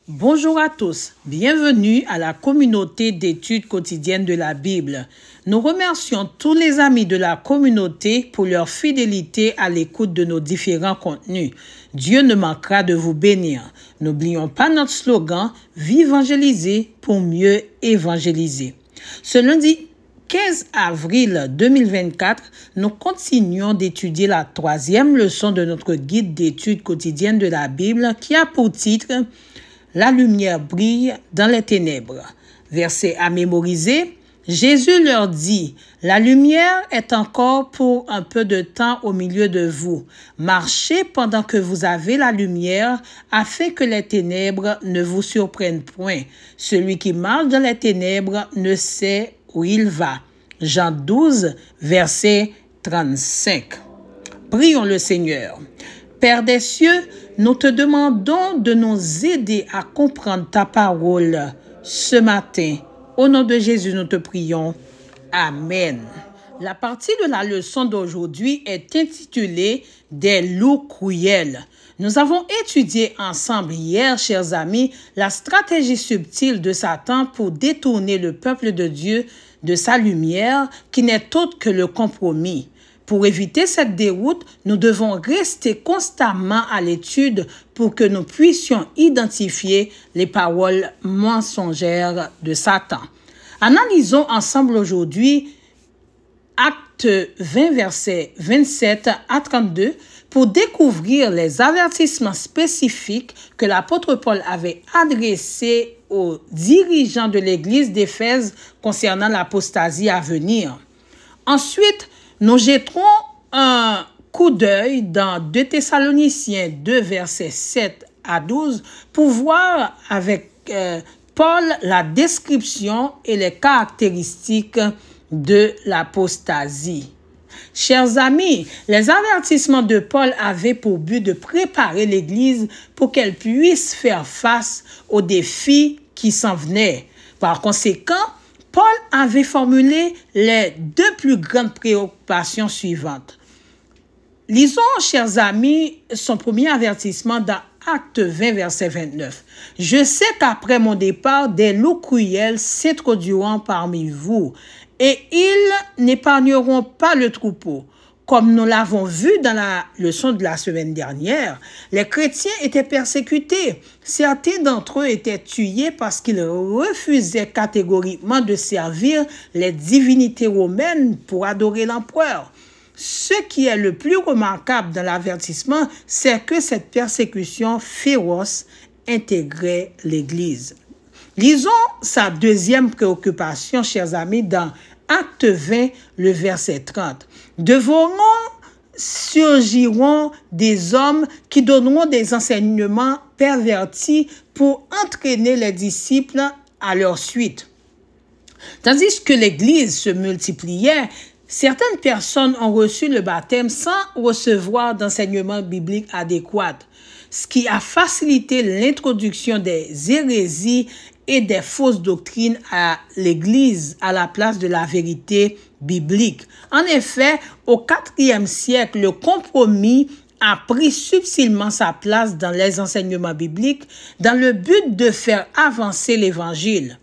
Bonjour à tous, bienvenue à la communauté d'études quotidiennes de la Bible. Nous remercions tous les amis de la communauté pour leur fidélité à l'écoute de nos différents contenus. Dieu ne manquera de vous bénir. N'oublions pas notre slogan « Vivangéliser pour mieux évangéliser ». Ce lundi 15 avril 2024, nous continuons d'étudier la 3e leçon de notre guide d'études quotidiennes de la Bible qui a pour titre « La lumière brille dans les ténèbres ». Verset à mémoriser. Jésus leur dit, « La lumière est encore pour un peu de temps au milieu de vous. Marchez pendant que vous avez la lumière, afin que les ténèbres ne vous surprennent point. Celui qui marche dans les ténèbres ne sait où il va. » Jean 12, verset 35. Prions le Seigneur. Père des cieux, nous te demandons de nous aider à comprendre ta parole ce matin. Au nom de Jésus, nous te prions. Amen. La partie de la leçon d'aujourd'hui est intitulée « Des loups cruels ». Nous avons étudié ensemble hier, chers amis, la stratégie subtile de Satan pour détourner le peuple de Dieu de sa lumière, qui n'est autre que le compromis. Pour éviter cette déroute, nous devons rester constamment à l'étude pour que nous puissions identifier les paroles mensongères de Satan. Analysons ensemble aujourd'hui Acte 20, versets 27 à 32, pour découvrir les avertissements spécifiques que l'apôtre Paul avait adressés aux dirigeants de l'église d'Éphèse concernant l'apostasie à venir. Ensuite, nous jetterons un coup d'œil dans 2 Thessaloniciens 2, versets 7 à 12, pour voir avec Paul la description et les caractéristiques de l'apostasie. Chers amis, les avertissements de Paul avaient pour but de préparer l'Église pour qu'elle puisse faire face aux défis qui s'en venaient. Par conséquent, Paul avait formulé les 2 plus grandes préoccupations suivantes. Lisons, chers amis, son premier avertissement dans Acte 20, verset 29. « Je sais qu'après mon départ, des loups cruels s'introduiront parmi vous, et ils n'épargneront pas le troupeau. » Comme nous l'avons vu dans la leçon de la semaine dernière, les chrétiens étaient persécutés. Certains d'entre eux étaient tués parce qu'ils refusaient catégoriquement de servir les divinités romaines pour adorer l'empereur. Ce qui est le plus remarquable dans l'avertissement, c'est que cette persécution féroce intégrait l'Église. Lisons sa deuxième préoccupation, chers amis, dans Acte 20, le verset 30. « De vos rangs surgiront des hommes qui donneront des enseignements pervertis pour entraîner les disciples à leur suite. » Tandis que l'Église se multipliait, certaines personnes ont reçu le baptême sans recevoir d'enseignement biblique adéquat, ce qui a facilité l'introduction des hérésies et des fausses doctrines à l'Église à la place de la vérité biblique. En effet, au IVe siècle, le compromis a pris subtilement sa place dans les enseignements bibliques dans le but de faire avancer l'Évangile.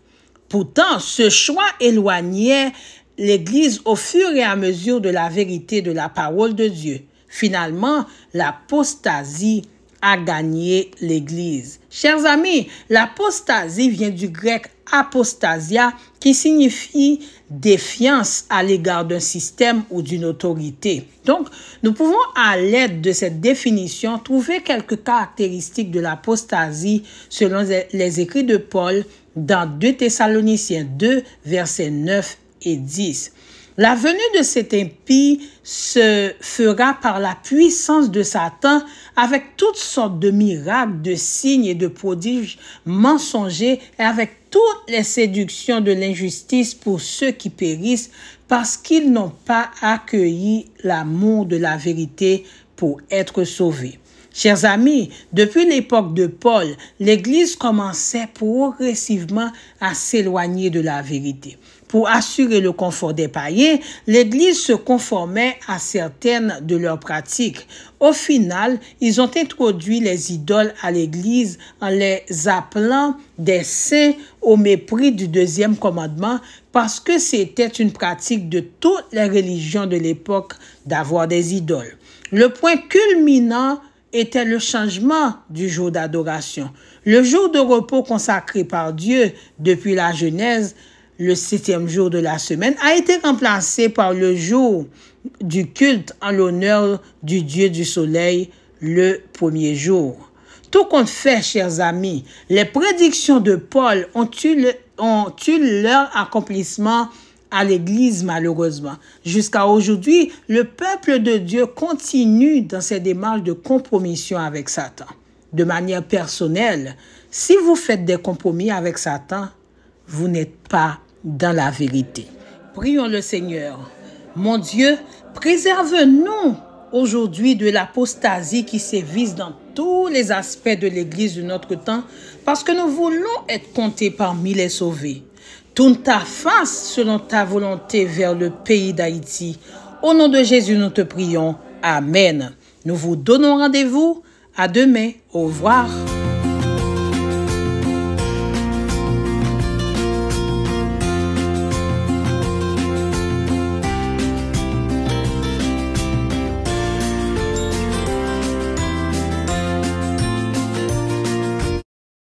Pourtant, ce choix éloignait l'Église au fur et à mesure de la vérité de la parole de Dieu. Finalement, l'apostasie a gagné l'Église. Chers amis, l'apostasie vient du grec apostasia, qui signifie défiance à l'égard d'un système ou d'une autorité. Donc, nous pouvons, à l'aide de cette définition, trouver quelques caractéristiques de l'apostasie selon les écrits de Paul dans 2 Thessaloniciens 2, versets 9 et 10. La venue de cet impie se fera par la puissance de Satan avec toutes sortes de miracles, de signes et de prodiges mensongers et avec toutes les séductions de l'injustice pour ceux qui périssent parce qu'ils n'ont pas accueilli l'amour de la vérité pour être sauvés. Chers amis, depuis l'époque de Paul, l'Église commençait progressivement à s'éloigner de la vérité. Pour assurer le confort des païens, l'Église se conformait à certaines de leurs pratiques. Au final, ils ont introduit les idoles à l'Église en les appelant des saints au mépris du deuxième commandement parce que c'était une pratique de toutes les religions de l'époque d'avoir des idoles. Le point culminant était le changement du jour d'adoration. Le jour de repos consacré par Dieu depuis la Genèse, le 7e jour de la semaine, a été remplacé par le jour du culte en l'honneur du Dieu du soleil, le premier jour. Tout compte fait, chers amis, les prédictions de Paul ont eu leur accomplissement à l'Église, malheureusement. Jusqu'à aujourd'hui, le peuple de Dieu continue dans ses démarches de compromission avec Satan. De manière personnelle, si vous faites des compromis avec Satan, vous n'êtes pas dans la vérité. Prions le Seigneur. Mon Dieu, préserve-nous aujourd'hui de l'apostasie qui sévisse dans tous les aspects de l'Église de notre temps, parce que nous voulons être comptés parmi les sauvés. Tourne ta face selon ta volonté vers le pays d'Haïti. Au nom de Jésus, nous te prions. Amen. Nous vous donnons rendez-vous. À demain. Au revoir.